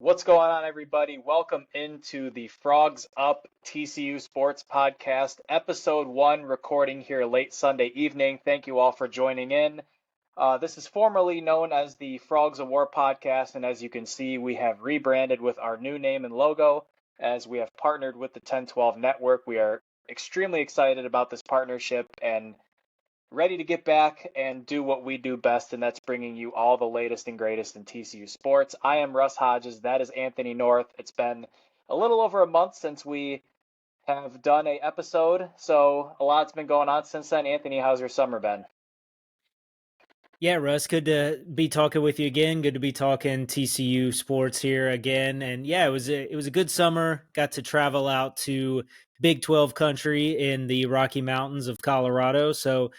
What's going on, everybody? Welcome into the Frogs Up TCU Sports Podcast, Episode 1, recording here late Sunday evening. Thank you all for joining in. This is formerly known as the Frogs of War Podcast, and as you can see, we have rebranded with our new name and logo as we have partnered with the 1012 Network. We are extremely excited about this partnership and ready to get back and do what we do best, and that's bringing you all the latest and greatest in TCU sports. I am Russ Hodges. That is Anthony North. It's been a little over a month since we have done a episode, so a lot's been going on since then. Anthony, how's your summer been? Yeah, Russ, good to be talking with you again. Good to be talking TCU sports here again. And yeah, it was a good summer. Got to travel out to Big 12 country in the Rocky Mountains of Colorado. So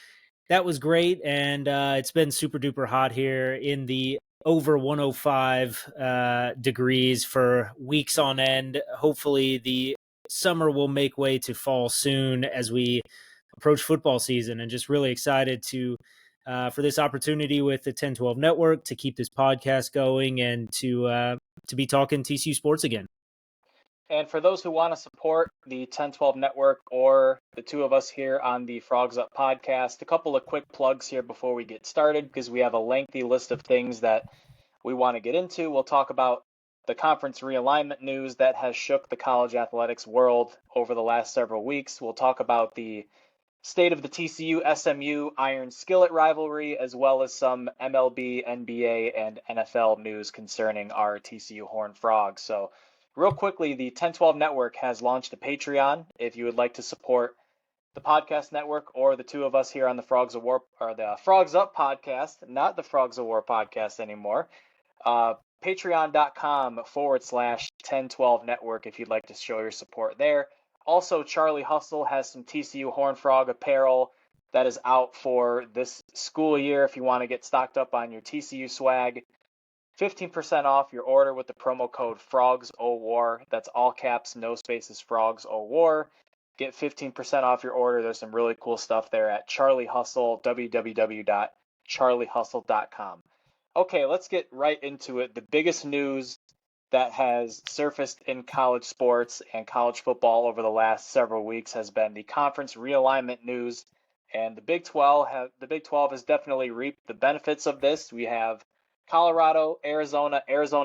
that was great. And it's been super duper hot here in the over 105 degrees for weeks on end. Hopefully the summer will make way to fall soon as we approach football season, and just really excited for this opportunity with the 1012 Network to keep this podcast going and to be talking TCU sports again. And for those who want to support the 1012 Network or the two of us here on the Frogs Up podcast, a couple of quick plugs here before we get started, because we have a lengthy list of things that we want to get into. We'll talk about the conference realignment news that has shook the college athletics world over the last several weeks. We'll talk about the state of the TCU SMU Iron Skillet rivalry, as well as some MLB, NBA, and NFL news concerning our TCU Horned Frogs. So real quickly, the 1012 Network has launched a Patreon. If you would like to support the podcast network or the two of us here on the Frogs of War, or the Frogs Up podcast, not the Frogs of War podcast anymore, patreon.com/1012 Network if you'd like to show your support there. Also, Charlie Hustle has some TCU Horned Frog apparel that is out for this school year if you want to get stocked up on your TCU swag. 15% off your order with the promo code FROGSOWAR. That's all caps, no spaces, FROGSOWAR. Get 15% off your order. There's some really cool stuff there at Charlie Hustle, www.charliehustle.com. Okay, let's get right into it. The biggest news that has surfaced in college sports and college football over the last several weeks has been the conference realignment news, and the Big 12 has definitely reaped the benefits of this. We have Colorado, Arizona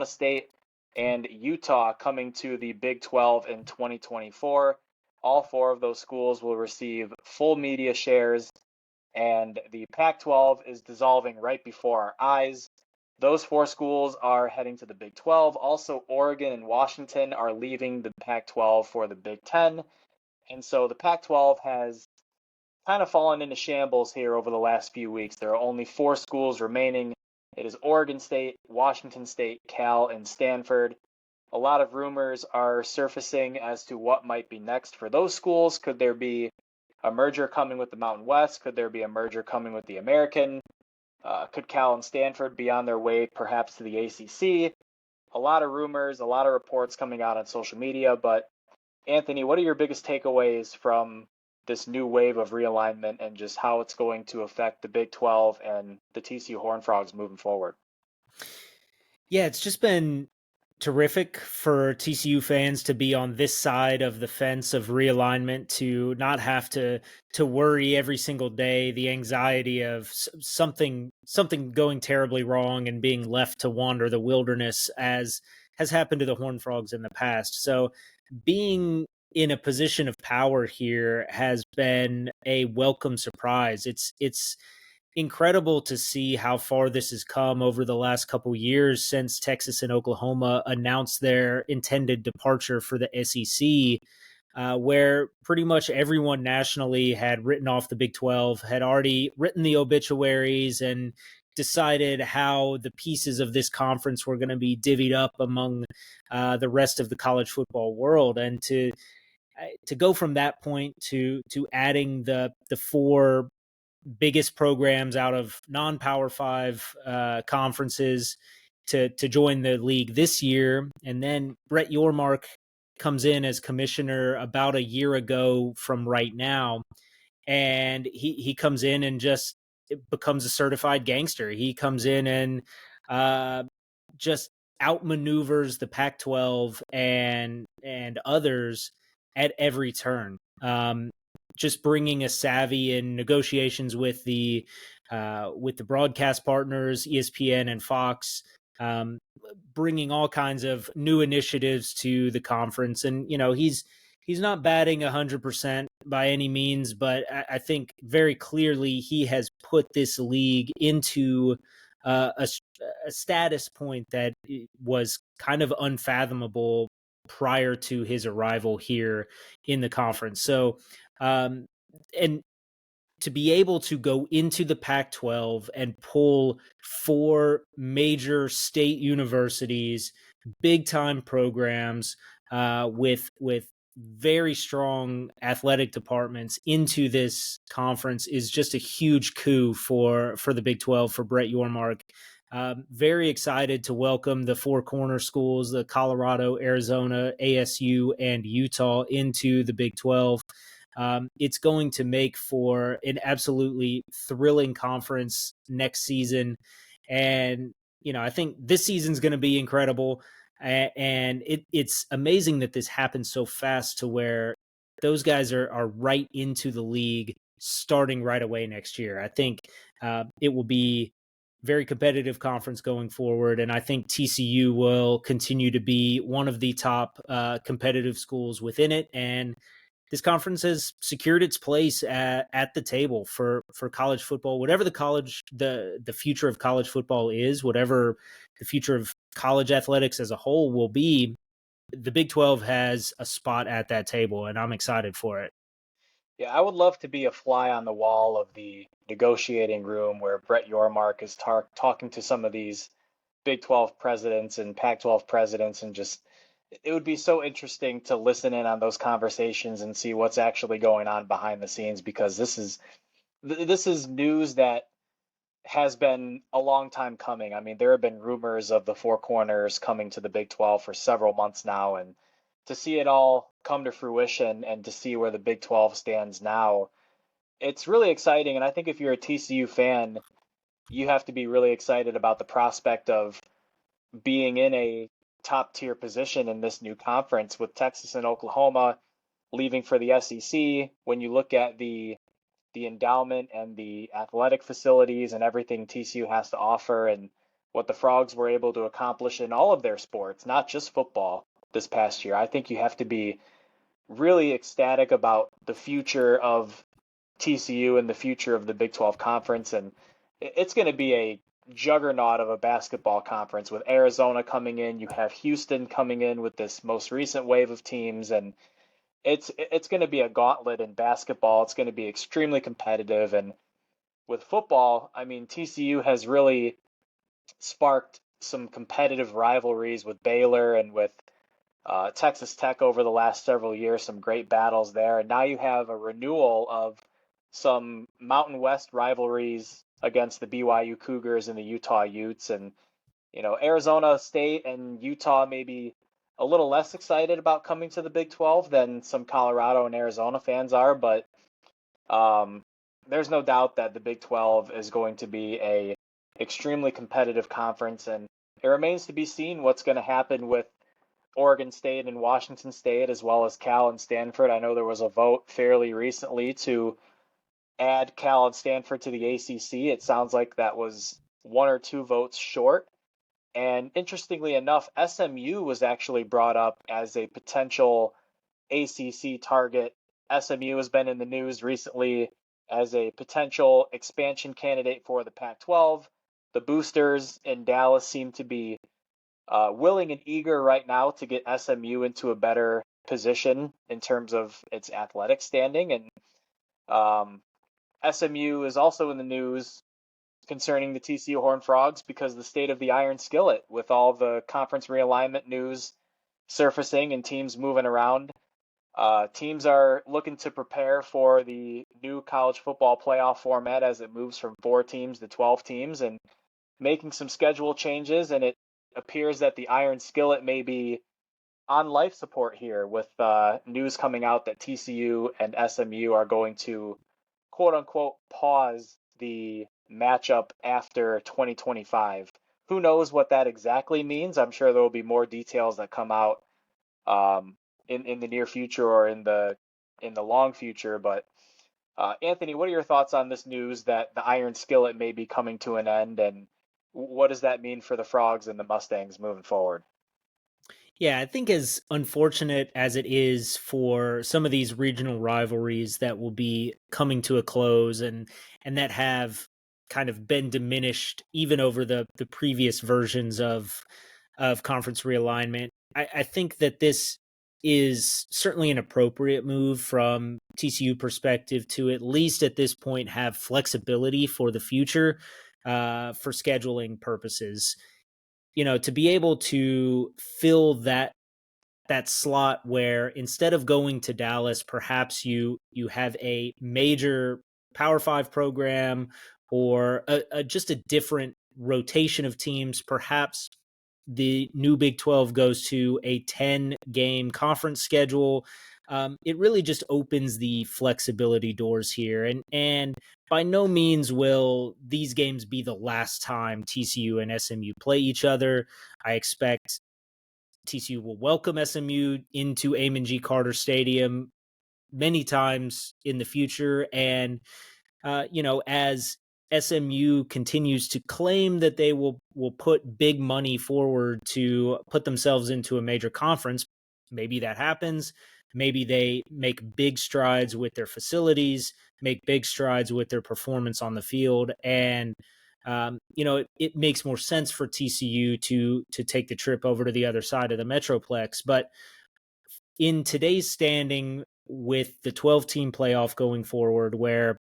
State, and Utah coming to the Big 12 in 2024. All four of those schools will receive full media shares, and the Pac-12 is dissolving right before our eyes. Those four schools are heading to the Big 12. Also, Oregon and Washington are leaving the Pac-12 for the Big 10. And so the Pac-12 has kind of fallen into shambles here over the last few weeks. There are only four schools remaining. It is Oregon State, Washington State, Cal, and Stanford. A lot of rumors are surfacing as to what might be next for those schools. Could there be a merger coming with the Mountain West? Could there be a merger coming with the American? Could Cal and Stanford be on their way perhaps to the ACC? A lot of rumors, a lot of reports coming out on social media. But Anthony, what are your biggest takeaways from this new wave of realignment and just how it's going to affect the Big 12 and the TCU Horned Frogs moving forward? Yeah, it's just been terrific for TCU fans to be on this side of the fence of realignment, to not have to worry every single day, the anxiety of something going terribly wrong and being left to wander the wilderness, as has happened to the Horned Frogs in the past. So being in a position of power here has been a welcome surprise. It's incredible to see how far this has come over the last couple years since Texas and Oklahoma announced their intended departure for the SEC, where pretty much everyone nationally had written off the Big 12, had already written the obituaries and decided how the pieces of this conference were going to be divvied up among the rest of the college football world. And to go from that point to adding the four biggest programs out of non-Power 5 conferences to join the league this year. And then Brett Yormark comes in as commissioner about a year ago from right now. And he comes in and just becomes a certified gangster. He comes in and just outmaneuvers the Pac-12 and others at every turn. Just bringing a savvy in negotiations with the broadcast partners, ESPN and Fox, bringing all kinds of new initiatives to the conference. And he's not batting 100% by any means, but I think very clearly he has put this league into a status point that was kind of unfathomable prior to his arrival here in the conference. So, and to be able to go into the Pac-12 and pull 4 major state universities, big time programs with very strong athletic departments into this conference is just a huge coup for the Big 12, for Brett Yormark. Very excited to welcome the 4 corner schools, the Colorado, Arizona, ASU, and Utah into the Big 12. It's going to make for an absolutely thrilling conference next season. And, I think this season's going to be incredible. And it's amazing that this happened so fast to where those guys are right into the league starting right away next year. I think it will be very competitive conference going forward. And I think TCU will continue to be one of the top competitive schools within it. And this conference has secured its place at the table for college football, whatever the future of college football is, whatever the future of college athletics as a whole will be. The Big 12 has a spot at that table, and I'm excited for it. Yeah, I would love to be a fly on the wall of the negotiating room where Brett Yormark is talking to some of these Big 12 presidents and Pac-12 presidents, and just it would be so interesting to listen in on those conversations and see what's actually going on behind the scenes, because this is news that has been a long time coming. I mean, there have been rumors of the 4 corners coming to the Big 12 for several months now, and to see it all come to fruition and to see where the Big 12 stands now, it's really exciting. And I think if you're a TCU fan, you have to be really excited about the prospect of being in a top tier position in this new conference with Texas and Oklahoma leaving for the SEC. When you look at the endowment and the athletic facilities and everything TCU has to offer, and what the Frogs were able to accomplish in all of their sports, not just football this past year, I think you have to be really ecstatic about the future of TCU and the future of the Big 12 conference. And it's going to be a juggernaut of a basketball conference with Arizona coming in. You have Houston coming in with this most recent wave of teams, and it's going to be a gauntlet in basketball. It's going to be extremely competitive. And with football, I mean, TCU has really sparked some competitive rivalries with Baylor and with Texas Tech over the last several years, some great battles there. And now you have a renewal of some Mountain West rivalries against the BYU Cougars and the Utah Utes. And, Arizona State and Utah maybe a little less excited about coming to the Big 12 than some Colorado and Arizona fans are, but um, there's no doubt that the Big 12 is going to be a extremely competitive conference, and it remains to be seen what's going to happen with Oregon State and Washington State, as well as Cal and Stanford. I know there was a vote fairly recently to add Cal and Stanford to the ACC. It sounds like that was 1 or 2 votes short. And interestingly enough, SMU was actually brought up as a potential ACC target. SMU has been in the news recently as a potential expansion candidate for the Pac-12. The boosters in Dallas seem to be willing and eager right now to get SMU into a better position in terms of its athletic standing. And SMU is also in the news concerning the TCU Horned Frogs because the state of the Iron Skillet, with all the conference realignment news surfacing and teams moving around. Teams are looking to prepare for the new college football playoff format as it moves from 4 teams to 12 teams, and making some schedule changes. And it appears that the Iron Skillet may be on life support here, with news coming out that TCU and SMU are going to quote unquote pause the matchup after 2025 Who knows what that exactly means? I'm sure there will be more details that come out um, in the near future or in the long future. But Anthony, what are your thoughts on this news that the Iron Skillet may be coming to an end, and what does that mean for the Frogs and the Mustangs moving forward? Yeah, I think as unfortunate as it is for some of these regional rivalries that will be coming to a close and that have kind of been diminished even over the previous versions of conference realignment, I think that this is certainly an appropriate move from TCU perspective to at least at this point have flexibility for the future for scheduling purposes, to be able to fill that slot where instead of going to Dallas, perhaps you have a major Power Five program or just a different rotation of teams. Perhaps the new Big 12 goes to a 10-game conference schedule. It really just opens the flexibility doors here, and by no means will these games be the last time TCU and SMU play each other. I expect TCU will welcome SMU into Amon G. Carter Stadium many times in the future. And, as SMU continues to claim that they will put big money forward to put themselves into a major conference, maybe that happens. Maybe they make big strides with their facilities, make big strides with their performance on the field, and it makes more sense for TCU to take the trip over to the other side of the Metroplex. But in today's standing with the 12-team playoff going forward, where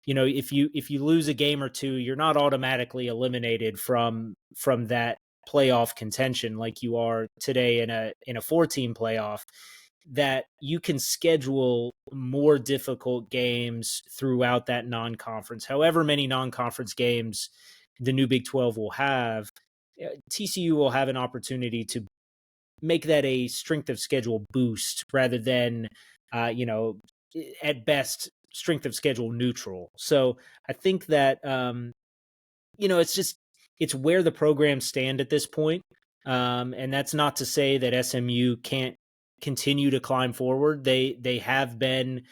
if you lose a game or two, you're not automatically eliminated from that playoff contention like you are today in a 4-team playoff, that you can schedule more difficult games throughout that non-conference. However many non-conference games the new Big 12 will have, TCU will have an opportunity to make that a strength of schedule boost rather than, uh, you know, at best strength of schedule neutral. So I think that it's where the programs stand at this point. And that's not to say that SMU can't continue to climb forward. They have been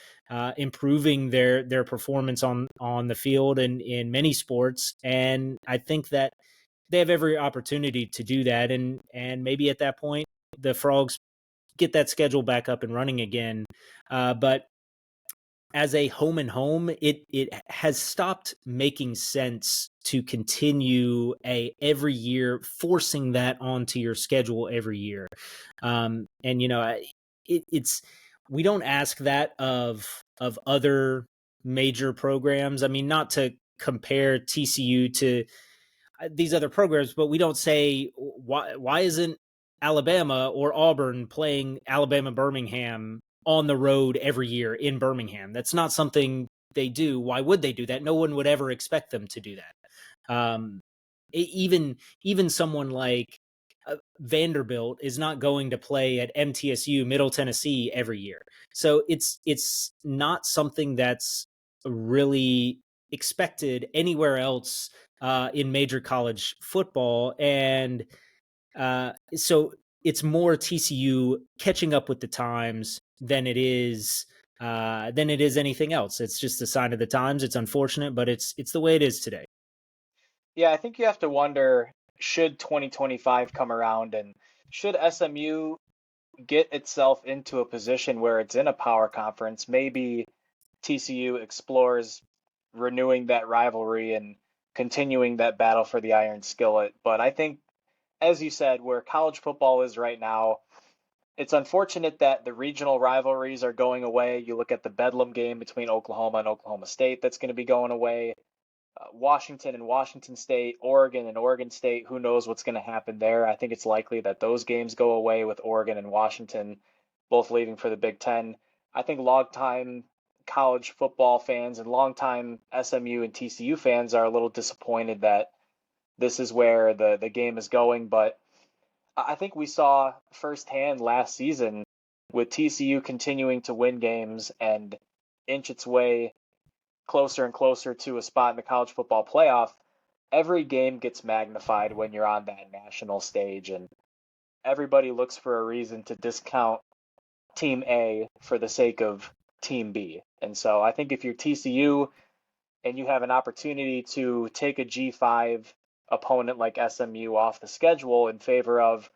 improving their performance on the field and in many sports, and I think that they have every opportunity to do that. And maybe at that point, the Frogs get that schedule back up and running again. But as a home and home, it has stopped making sense to continue a every year forcing that onto your schedule every year. And it's we don't ask that of other major programs. I mean, not to compare TCU to these other programs, but we don't say why isn't Alabama or Auburn playing Alabama Birmingham on the road every year in Birmingham. That's not something they do. Why would they do that? No one would ever expect them to do that. Even someone like Vanderbilt is not going to play at MTSU, Middle Tennessee, every year. So it's not something that's really expected anywhere else in major college football, and so it's more TCU catching up with the times than it is anything else. It's just a sign of the times. It's unfortunate, but it's the way it is today. Yeah, I think you have to wonder, should 2025 come around and should SMU get itself into a position where it's in a power conference? Maybe TCU explores renewing that rivalry and continuing that battle for the Iron Skillet. But I think, as you said, where college football is right now, it's unfortunate that the regional rivalries are going away. You look at the Bedlam game between Oklahoma and Oklahoma State, that's going to be going away. Washington and Washington State, Oregon and Oregon State, who knows what's going to happen there. I think it's likely that those games go away with Oregon and Washington both leaving for the Big Ten. I think longtime college football fans and longtime SMU and TCU fans are a little disappointed that this is where the game is going. But I think we saw firsthand last season with TCU continuing to win games and inch its way closer and closer to a spot in the college football playoff, every game gets magnified when you're on that national stage, and everybody looks for a reason to discount Team A for the sake of Team B. And so I think if you're TCU and you have an opportunity to take a G5 opponent like SMU off the schedule in favor of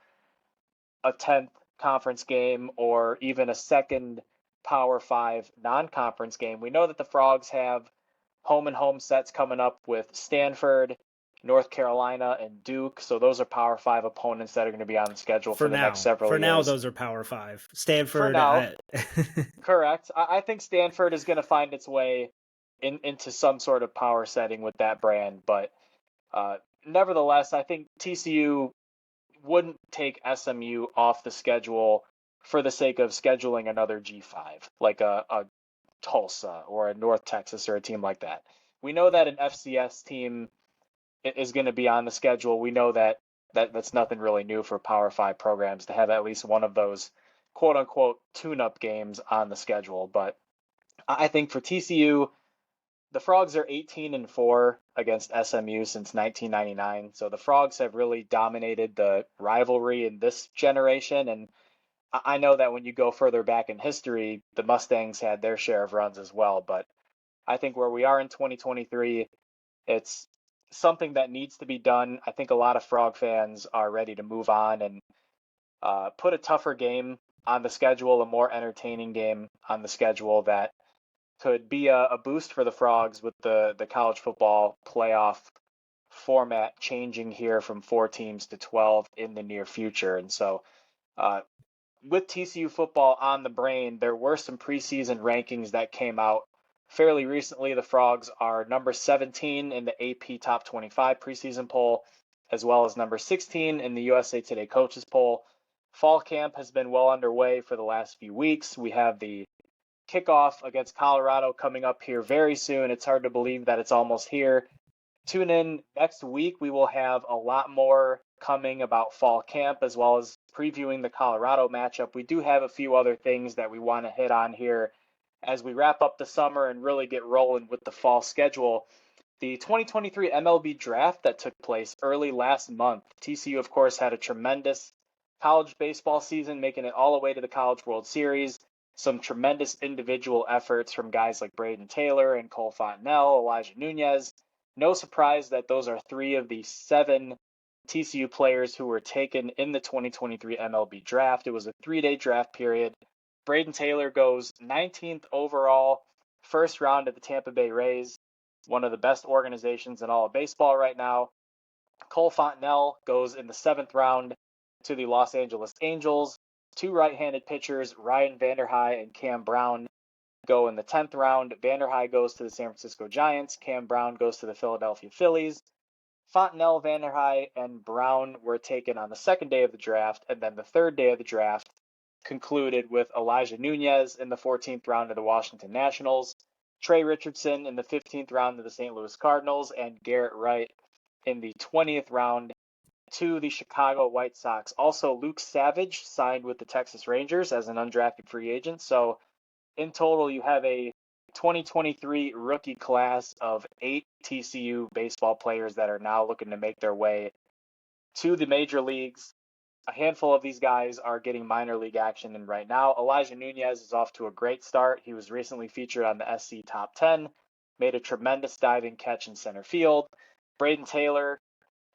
a 10th conference game or even a second Power 5 non-conference game, we know that the Frogs have home and home sets coming up with Stanford, North Carolina, and Duke. So those are Power 5 opponents that are going to be on the schedule for the next several For now, years. those are Power 5. For Stanford, now, correct. I think Stanford is going to find its way into some sort of power setting with that brand, but uh, nevertheless, I think TCU wouldn't take SMU off the schedule for the sake of scheduling another G5, like a Tulsa or a North Texas or a team like that. We know that an FCS team is going to be on the schedule. We know that's nothing really new for Power 5 programs to have at least one of those quote unquote tune-up games on the schedule. But I think for TCU, the Frogs are 18-4 against SMU since 1999. So the Frogs have really dominated the rivalry in this generation. And I know that when you go further back in history, the Mustangs had their share of runs as well. But I think where we are in 2023, it's something that needs to be done. I think a lot of Frog fans are ready to move on and put a tougher game on the schedule, a more entertaining game on the schedule that could be a boost for the Frogs with the college football playoff format changing here from 4 teams to 12 in the near future. And so, uh, with TCU football on the brain, there were some preseason rankings that came out fairly recently. The Frogs are number 17 in the AP Top 25 preseason poll, as well as number 16 in the USA Today Coaches poll. Fall camp has been well underway for the last few weeks. We have the kickoff against Colorado coming up here very soon. It's hard to believe that it's almost here. Tune in next week. We will have a lot more coming about fall camp as well as previewing the Colorado matchup. We do have a few other things that we want to hit on here as we wrap up the summer and really get rolling with the fall schedule. The 2023 MLB draft that took place early last month. TCU, of course, had a tremendous college baseball season, making it all the way to the College World Series. Some tremendous individual efforts from guys like Braden Taylor and Cole Fontenelle, Elijah Nunez. No surprise that those are 3 of the 7 TCU players who were taken in the 2023 MLB draft. It was a 3-day draft period. Braden Taylor goes 19th overall, first round of the Tampa Bay Rays, one of the best organizations in all of baseball right now. Cole Fontenelle goes in the 7th round to the Los Angeles Angels. 2 right-handed pitchers, Ryan Vanderhei and Cam Brown, go in the 10th round. Vanderhei goes to the San Francisco Giants. Cam Brown goes to the Philadelphia Phillies. Fontenelle, Vanderhei, and Brown were taken on the 2nd day of the draft, and then the 3rd day of the draft concluded with Elijah Nunez in the 14th round of the Washington Nationals, Trey Richardson in the 15th round of the St. Louis Cardinals, and Garrett Wright in the 20th round to the Chicago White Sox. Also, Luke Savage signed with the Texas Rangers as an undrafted free agent. So in total, you have a 2023 rookie class of 8 TCU baseball players that are now looking to make their way to the major leagues. A handful of these guys are getting minor league action, and right now, Elijah Nunez is off to a great start. He was recently featured on the SC Top 10, made a tremendous diving catch in center field. Braden Taylor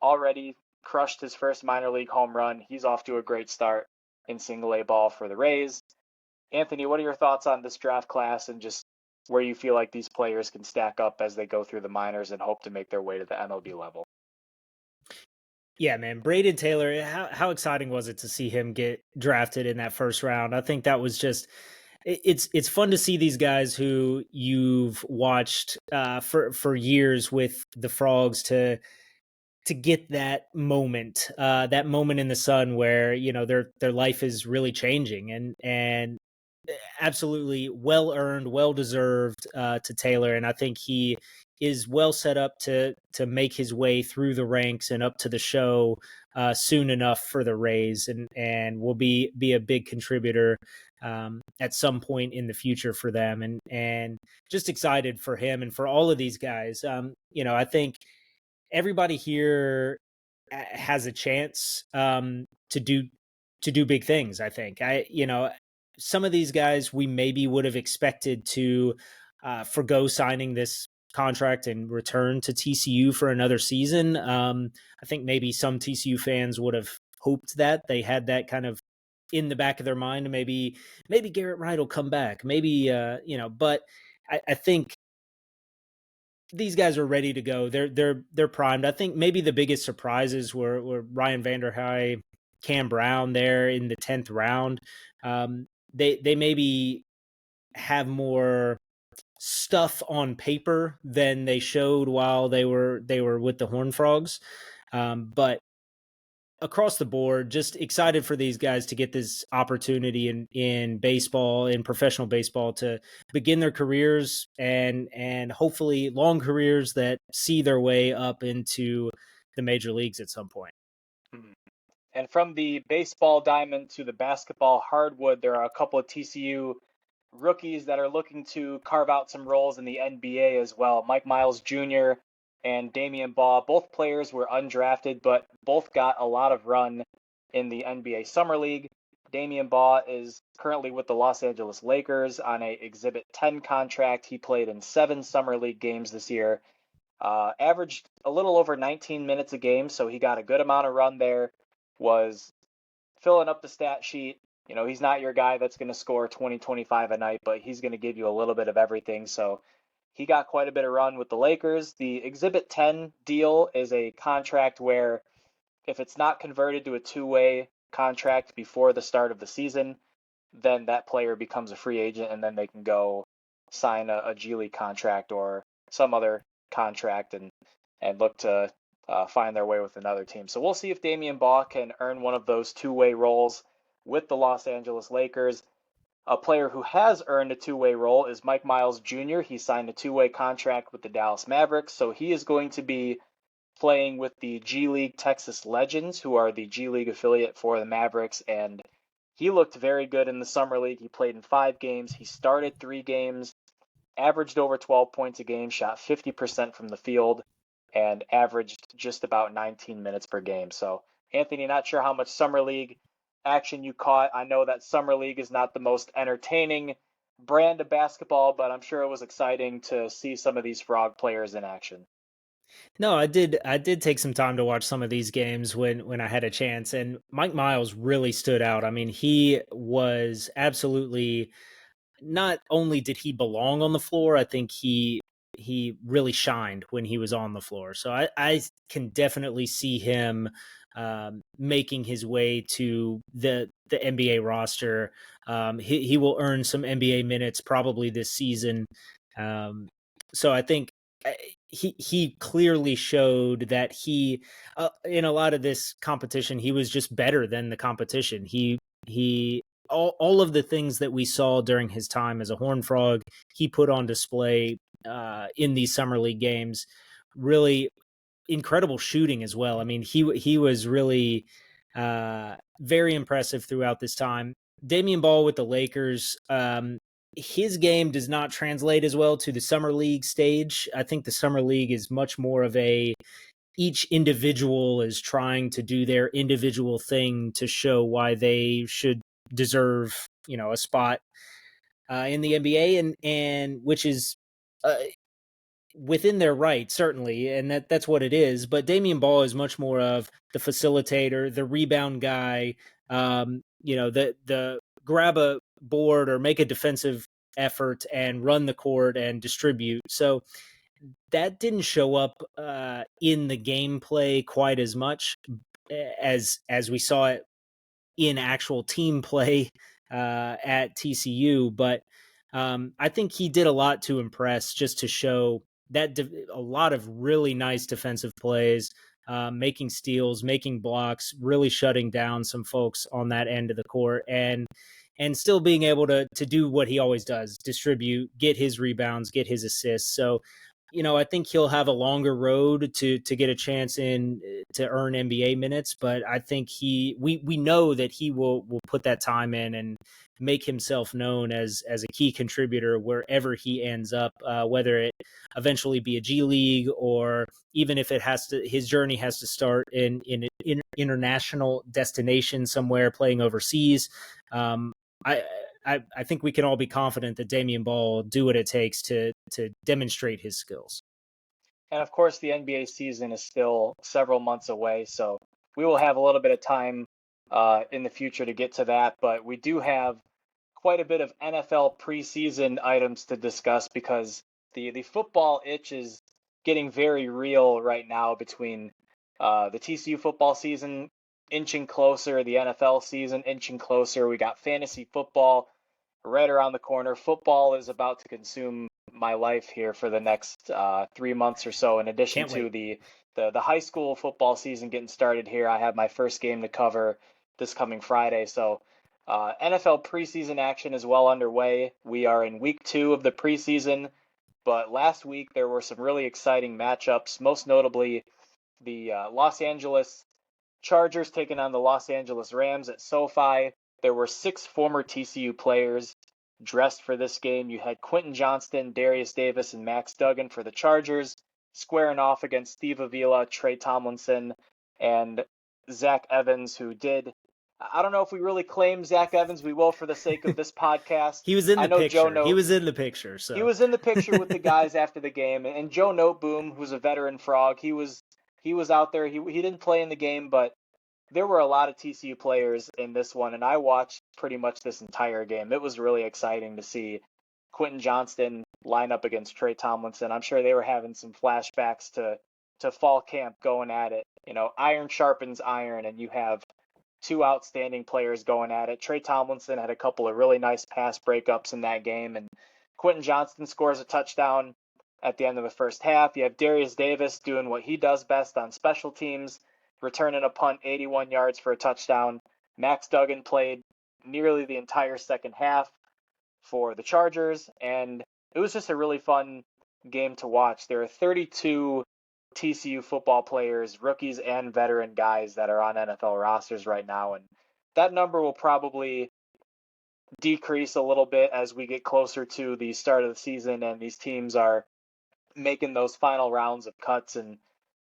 already crushed his first minor league home run. He's off to a great start in single A ball for the Rays. Anthony, what are your thoughts on this draft class and just where you feel like these players can stack up as they go through the minors and hope to make their way to the MLB level? Yeah, man, Braden Taylor, how exciting was it to see him get drafted in that first round? I think that was just it's fun to see these guys who you've watched for years with the Frogs to get that moment in the sun where their life is really changing, and absolutely well earned, well deserved to Taylor, and I think he is well set up to make his way through the ranks and up to the show soon enough for the Rays, and will be a big contributor at some point in the future for them, and just excited for him and for all of these guys. I think everybody here has a chance to do big things. I think some of these guys we maybe would have expected to forgo signing this contract and return to TCU for another season. I think maybe some TCU fans would have hoped that they had that kind of in the back of their mind. Maybe Garrett Wright will come back. Maybe but I think these guys are ready to go. They're primed. I think maybe the biggest surprises were Ryan Vanderhei, Cam Brown there in the 10th round. They maybe have more stuff on paper than they showed while they were with the Horned Frogs. But across the board, just excited for these guys to get this opportunity in baseball, in professional baseball, to begin their careers and hopefully long careers that see their way up into the major leagues at some point. And from the baseball diamond to the basketball hardwood, there are a couple of TCU rookies that are looking to carve out some roles in the NBA as well. Mike Miles Jr. and Damian Baugh, both players were undrafted, but both got a lot of run in the NBA Summer League. Damian Baugh is currently with the Los Angeles Lakers on a Exhibit 10 contract. He played in 7 Summer League games this year, averaged a little over 19 minutes a game, so he got a good amount of run there, was filling up the stat sheet. He's not your guy that's going to score 20, 25 a night, but he's going to give you a little bit of everything. So he got quite a bit of run with the Lakers. The Exhibit 10 deal is a contract where if it's not converted to a two-way contract before the start of the season, then that player becomes a free agent, and then they can go sign a G League contract or some other contract and look to find their way with another team. So we'll see if Damian Baugh can earn one of those two-way roles with the Los Angeles Lakers. A player who has earned a two-way role is Mike Miles Jr. He signed a two-way contract with the Dallas Mavericks, so he is going to be playing with the G League Texas Legends, who are the G League affiliate for the Mavericks, and he looked very good in the Summer League. He played in 5 games. He started 3 games, averaged over 12 points a game, shot 50% from the field, and averaged just about 19 minutes per game. So, Anthony, not sure how much Summer League action you caught. I know that Summer League is not the most entertaining brand of basketball, but I'm sure it was exciting to see some of these Frog players in action. No, I did take some time to watch some of these games when I had a chance, and Mike Miles really stood out. I mean, he was absolutely, not only did he belong on the floor, I think he really shined when he was on the floor. So I can definitely see him making his way to the NBA roster. He will earn some NBA minutes probably this season. So I think he clearly showed that he in a lot of this competition he was just better than the competition. He all of the things that we saw during his time as a Horned Frog, he put on display in these Summer League games. Really incredible shooting as well. I mean, he was really very impressive throughout this time. Damian Baugh with the Lakers, his game does not translate as well to the Summer League stage. I think the Summer League is much more of each individual is trying to do their individual thing to show why they should deserve, a spot in the NBA, and which is within their right, certainly, and that's what it is. But Damian Baugh is much more of the facilitator, the rebound guy, the grab a board or make a defensive effort and run the court and distribute. So that didn't show up in the gameplay quite as much as we saw it in actual team play at TCU. But I think he did a lot to impress, just to show that a lot of really nice defensive plays, making steals, making blocks, really shutting down some folks on that end of the court, and still being able to do what he always does: distribute, get his rebounds, get his assists. So I think he'll have a longer road to get a chance to earn NBA minutes, but I think we know that he will put that time in and make himself known as a key contributor wherever he ends up, whether it eventually be a G League or even if his journey has to start in international destination somewhere playing overseas. Um, I, I think we can all be confident that Damian Ball will do what it takes to demonstrate his skills. And of course, the NBA season is still several months away, so we will have a little bit of time in the future to get to that. But we do have quite a bit of NFL preseason items to discuss because the football itch is getting very real right now between the TCU football season inching closer, the NFL season inching closer. We got fantasy football right around the corner. Football is about to consume my life here for the next 3 months or so. In addition to the high school football season getting started here, I have my first game to cover this coming Friday. So NFL preseason action is well underway. We are in week 2 of the preseason, but last week there were some really exciting matchups, most notably the Los Angeles Chargers taking on the Los Angeles Rams at SoFi. There were 6 former TCU players dressed for this game. You had Quentin Johnston, Darius Davis, and Max Duggan for the Chargers, squaring off against Steve Avila, Trey Tomlinson, and Zach Evans, who did. I don't know if we really claim Zach Evans. We will for the sake of this podcast. He was in the picture. Joe he was in the picture. So he was in the picture with the guys after the game, and Joe Noteboom, who's a veteran frog, he was out there. He didn't play in the game, but there were a lot of TCU players in this one, and I watched pretty much this entire game. It was really exciting to see Quentin Johnston line up against Trey Tomlinson. I'm sure they were having some flashbacks to fall camp going at it. Iron sharpens iron, and you have 2 outstanding players going at it. Trey Tomlinson had a couple of really nice pass breakups in that game, and Quentin Johnston scores a touchdown at the end of the first half. You have Darius Davis doing what he does best on special teams, returning a punt 81 yards for a touchdown. Max Duggan played nearly the entire second half for the Chargers, and it was just a really fun game to watch. There are 32 TCU football players, rookies and veteran guys that are on NFL rosters right now, and that number will probably decrease a little bit as we get closer to the start of the season and these teams are making those final rounds of cuts and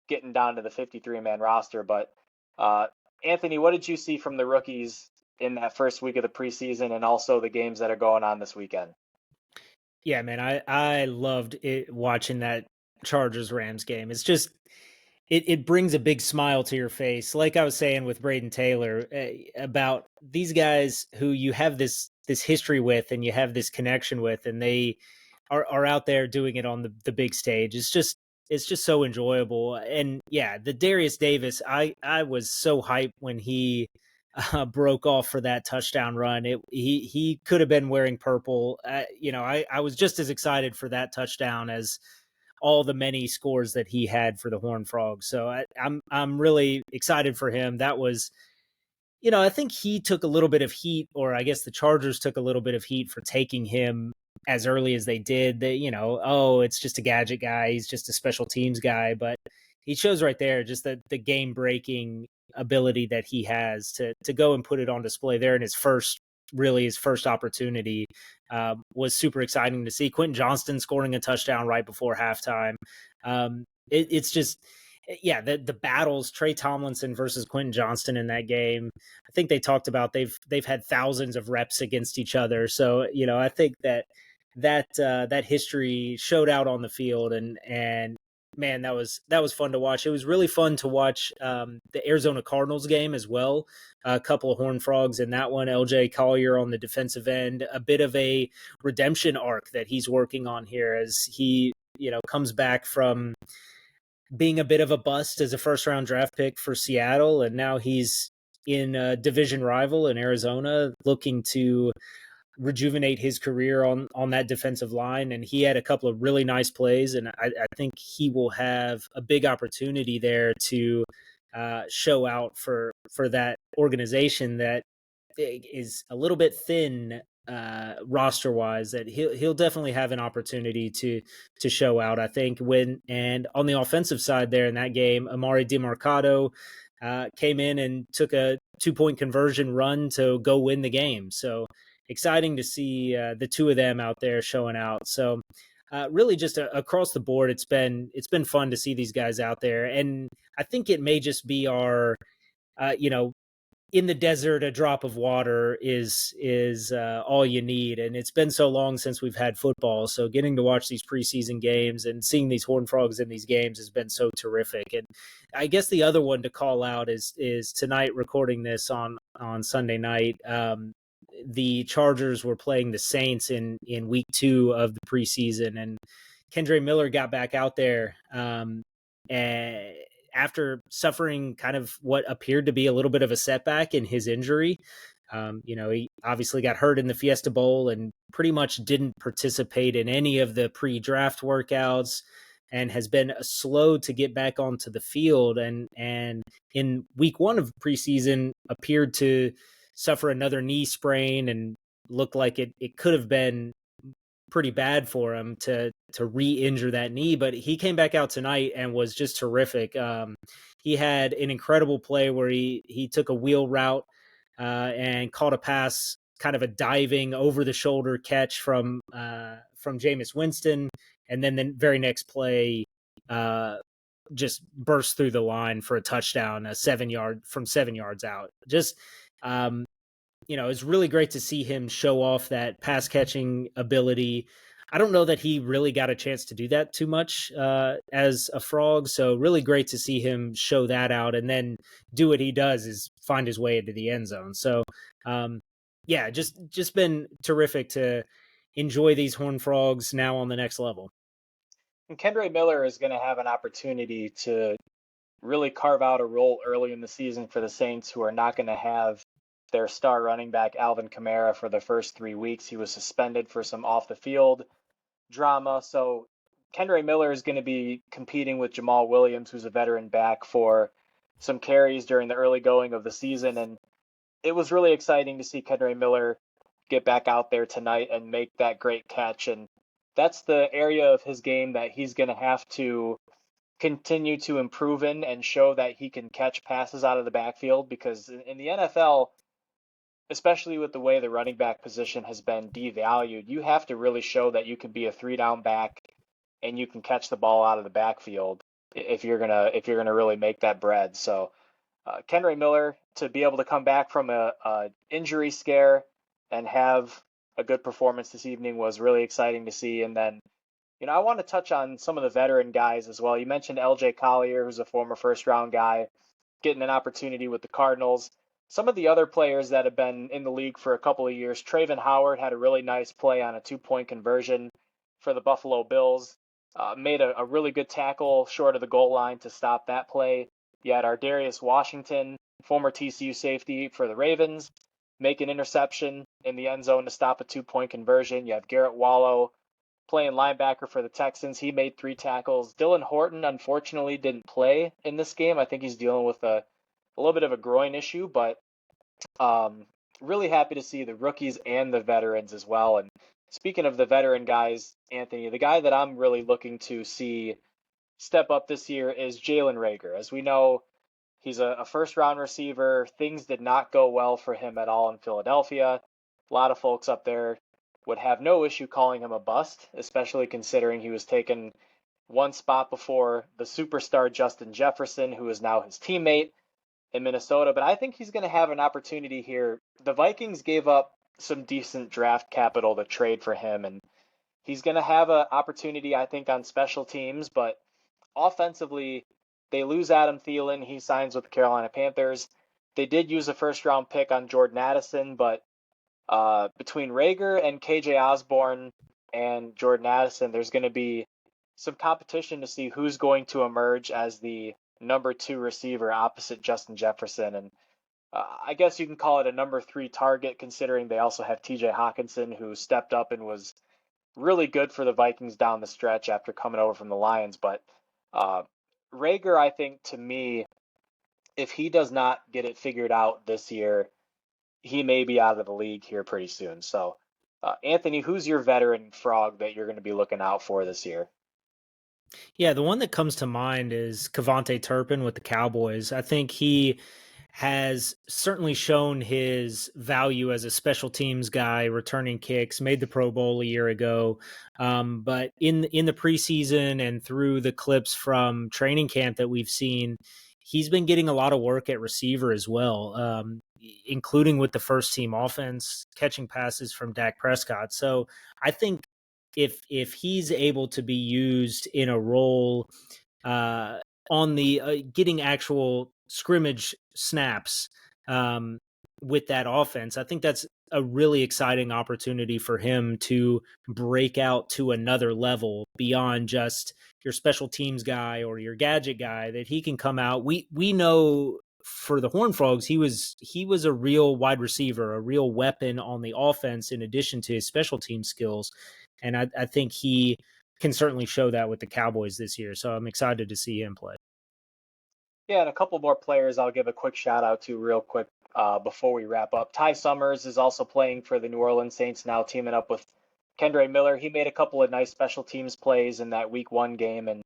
getting down to the 53-man roster. But Anthony, what did you see from the rookies in that first week of the preseason and also the games that are going on this weekend? Yeah, man, I loved it watching that Chargers-Rams game. It's just it brings a big smile to your face. Like I was saying with Braden Taylor about these guys who you have this history with and you have this connection with, and they are out there doing it on the big stage. It's just so enjoyable. And yeah, the Darius Davis, I was so hyped when he broke off for that touchdown run. He could have been wearing purple. I was just as excited for that touchdown as all the many scores that he had for the Horned Frogs. So I'm really excited for him. That was, I think he took a little bit of heat, or I guess the Chargers took a little bit of heat for taking him as early as they did. That, it's just a gadget guy. He's just a special teams guy. But he shows right there just the game breaking ability that he has to go and put it on display there in his first opportunity. Was super exciting to see. Quentin Johnston scoring a touchdown right before halftime. It's just, yeah, the battles, Trey Tomlinson versus Quentin Johnston in that game. I think they talked about they've had thousands of reps against each other. So, I think that history showed out on the field, and man, that was fun to watch. It was really fun to watch the Arizona Cardinals game as well. A couple of Horned Frogs in that one. LJ Collier on the defensive end, a bit of a redemption arc that he's working on here as he, comes back from being a bit of a bust as a first-round draft pick for Seattle, and now he's in a division rival in Arizona looking to rejuvenate his career on that defensive line. And he had a couple of really nice plays, and I think he will have a big opportunity there to show out for that organization that is a little bit thin roster wise that he'll definitely have an opportunity to show out. I think and on the offensive side there in that game, Amari DeMarcado came in and took a 2-point conversion run to go win the game. So exciting to see the two of them out there showing out. So really just across the board, it's been fun to see these guys out there, and I think it may just be our in the desert, a drop of water is all you need. And it's been so long since we've had football, so getting to watch these preseason games and seeing these Horned Frogs in these games has been so terrific. And I guess the other one to call out is tonight, recording this on Sunday night. The Chargers were playing the Saints in week 2 of the preseason, and Kendre Miller got back out there. And after suffering kind of what appeared to be a little bit of a setback in his injury. He obviously got hurt in the Fiesta Bowl and pretty much didn't participate in any of the pre-draft workouts and has been slow to get back onto the field. And in week 1 of preseason appeared to suffer another knee sprain and looked like it could have been pretty bad for him to re-injure that knee, but he came back out tonight and was just terrific. He had an incredible play where he took a wheel route and caught a pass, kind of a diving over the shoulder catch from Jameis Winston, and then the very next play just burst through the line for a touchdown, from 7 yards out. Just it's really great to see him show off that pass catching ability. I don't know that he really got a chance to do that too much as a Frog. So really great to see him show that out and then do what he does is find his way into the end zone. So just been terrific to enjoy these Horned Frogs now on the next level. And Kendre Miller is going to have an opportunity to really carve out a role early in the season for the Saints, who are not going to have their star running back Alvin Kamara for the first 3 weeks. He was suspended for some off the field drama. So Kendre Miller is going to be competing with Jamal Williams, who's a veteran back, for some carries during the early going of the season. And it was really exciting to see Kendre Miller get back out there tonight and make that great catch. And that's the area of his game that he's going to have to continue to improve in and show that he can catch passes out of the backfield, because in the NFL, especially with the way the running back position has been devalued, you have to really show that you can be a 3-down back and you can catch the ball out of the backfield if you're gonna really make that bread. So Kendre Miller, to be able to come back from a injury scare and have a good performance this evening was really exciting to see. And then, I want to touch on some of the veteran guys as well. You mentioned LJ Collier, who's a former first-round guy, getting an opportunity with the Cardinals. Some of the other players that have been in the league for a couple of years, Trayvon Howard had a really nice play on a 2-point conversion for the Buffalo Bills. Made a really good tackle short of the goal line to stop that play. You had Ardarius Washington, former TCU safety for the Ravens, make an interception in the end zone to stop a 2-point conversion. You have Garrett Wallow playing linebacker for the Texans. He made 3 tackles. Dylan Horton, unfortunately, didn't play in this game. I think he's dealing with a little bit of a groin issue, but really happy to see the rookies and the veterans as well. And speaking of the veteran guys, Anthony, the guy that I'm really looking to see step up this year is Jalen Reagor. As we know, he's a first-round receiver. Things did not go well for him at all in Philadelphia. A lot of folks up there would have no issue calling him a bust, especially considering he was taken one spot before the superstar Justin Jefferson, who is now his teammate in Minnesota. But I think he's going to have an opportunity here. The Vikings gave up some decent draft capital to trade for him, and he's going to have an opportunity, I think, on special teams. But offensively, they lose Adam Thielen. He signs with the Carolina Panthers. They did use a first-round pick on Jordan Addison, but between Reagor and KJ Osborne and Jordan Addison, there's going to be some competition to see who's going to emerge as the number 2 receiver opposite Justin Jefferson. And I guess you can call it a number 3 target, considering they also have TJ Hawkinson, who stepped up and was really good for the Vikings down the stretch after coming over from the Lions. But Reagor, I think, to me, if he does not get it figured out this year, he may be out of the league here pretty soon. So Anthony, who's your veteran Frog that you're going to be looking out for this year? Yeah, the one that comes to mind is Cavante Turpin with the Cowboys. I think he has certainly shown his value as a special teams guy, returning kicks, made the Pro Bowl a year ago. But in the preseason and through the clips from training camp that we've seen, he's been getting a lot of work at receiver as well, including with the first team offense, catching passes from Dak Prescott. So I think if he's able to be used in a role uh, on the getting actual scrimmage snaps um, with that offense, I think that's a really exciting opportunity for him to break out to another level beyond just your special teams guy or your gadget guy. That he can come out. We know for the Horned Frogs, he was a real wide receiver, a real weapon on the offense in addition to his special team skills. And I think he can certainly show that with the Cowboys this year. So I'm excited to see him play. Yeah, and a couple more players I'll give a quick shout out to real quick before we wrap up. Ty Summers is also playing for the New Orleans Saints now, teaming up with Kendre Miller. He made a couple of nice special teams plays in that Week 1 game, and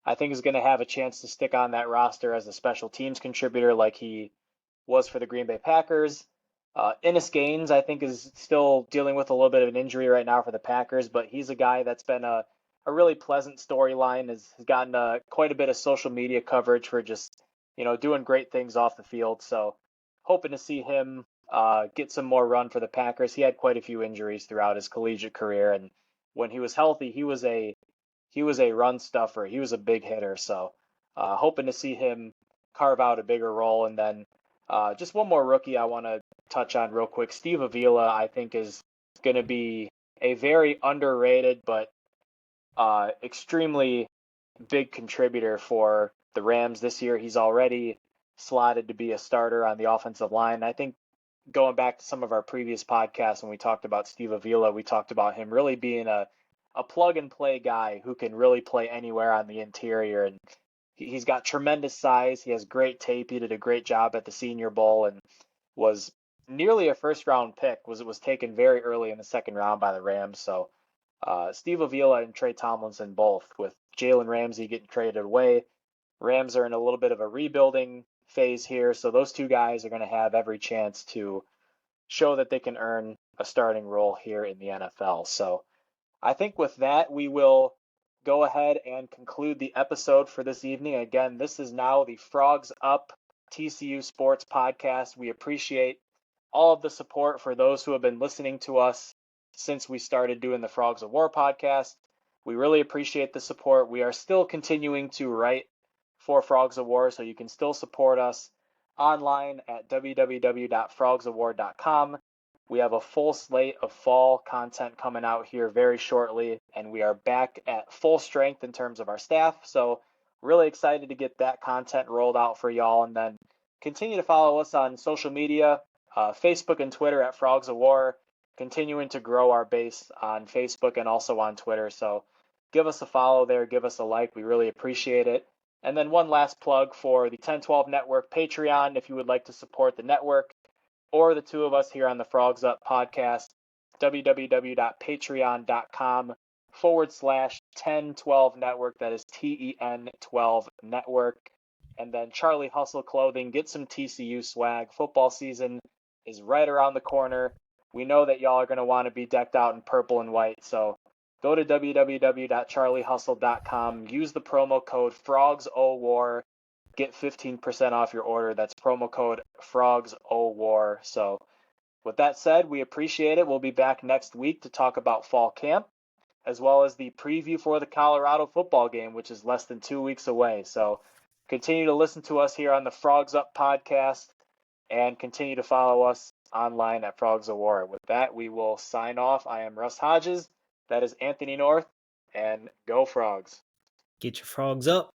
I think is going to have a chance to stick on that roster as a special teams contributor like he was for the Green Bay Packers. Innis Gaines, I think, is still dealing with a little bit of an injury right now for the Packers, but he's a guy that's been a really pleasant storyline, has gotten quite a bit of social media coverage for just, doing great things off the field. So hoping to see him get some more run for the Packers. He had quite a few injuries throughout his collegiate career, and when he was healthy, he was a run stuffer. He was a big hitter. So hoping to see him carve out a bigger role. And then just one more rookie I want to touch on real quick. Steve Avila, I think, is going to be a very underrated but extremely big contributor for the Rams this year. He's already slotted to be a starter on the offensive line. I think going back to some of our previous podcasts when we talked about Steve Avila, we talked about him really being a plug and play guy who can really play anywhere on the interior. And he's got tremendous size. He has great tape. He did a great job at the Senior Bowl and was nearly a first round pick. Was taken very early in the second round by the Rams. So Steve Avila and Trey Tomlinson both, with Jalen Ramsey getting traded away. Rams are in a little bit of a rebuilding phase here, so those two guys are going to have every chance to show that they can earn a starting role here in the NFL. So I think with that, we will go ahead and conclude the episode for this evening. Again, this is now the Frogs Up TCU Sports Podcast. We appreciate all of the support for those who have been listening to us since we started doing the Frogs of War podcast. We really appreciate the support. We are still continuing to write for Frogs of War, so you can still support us online at www.frogsofwar.com. We have a full slate of fall content coming out here very shortly, and we are back at full strength in terms of our staff. So really excited to get that content rolled out for y'all, and then continue to follow us on social media, Facebook and Twitter at Frogs of War, continuing to grow our base on Facebook and also on Twitter. So give us a follow there, give us a like. We really appreciate it. And then one last plug for the 1012 Network Patreon, if you would like to support the network or the two of us here on the Frogs Up podcast, www.patreon.com/1012 Network. That is TEN12 Network. And then Charlie Hustle Clothing. Get some TCU swag. Football season is right around the corner. We know that y'all are going to want to be decked out in purple and white. So go to www.charliehustle.com. Use the promo code FROGSOWAR. Get 15% off your order. That's promo code FROGSOWAR. So with that said, we appreciate it. We'll be back next week to talk about fall camp, as well as the preview for the Colorado football game, which is less than 2 weeks away. So continue to listen to us here on the Frogs Up podcast and continue to follow us online at Frogs of War. With that, we will sign off. I am Russ Hodges. That is Anthony North, and go Frogs. Get your frogs up.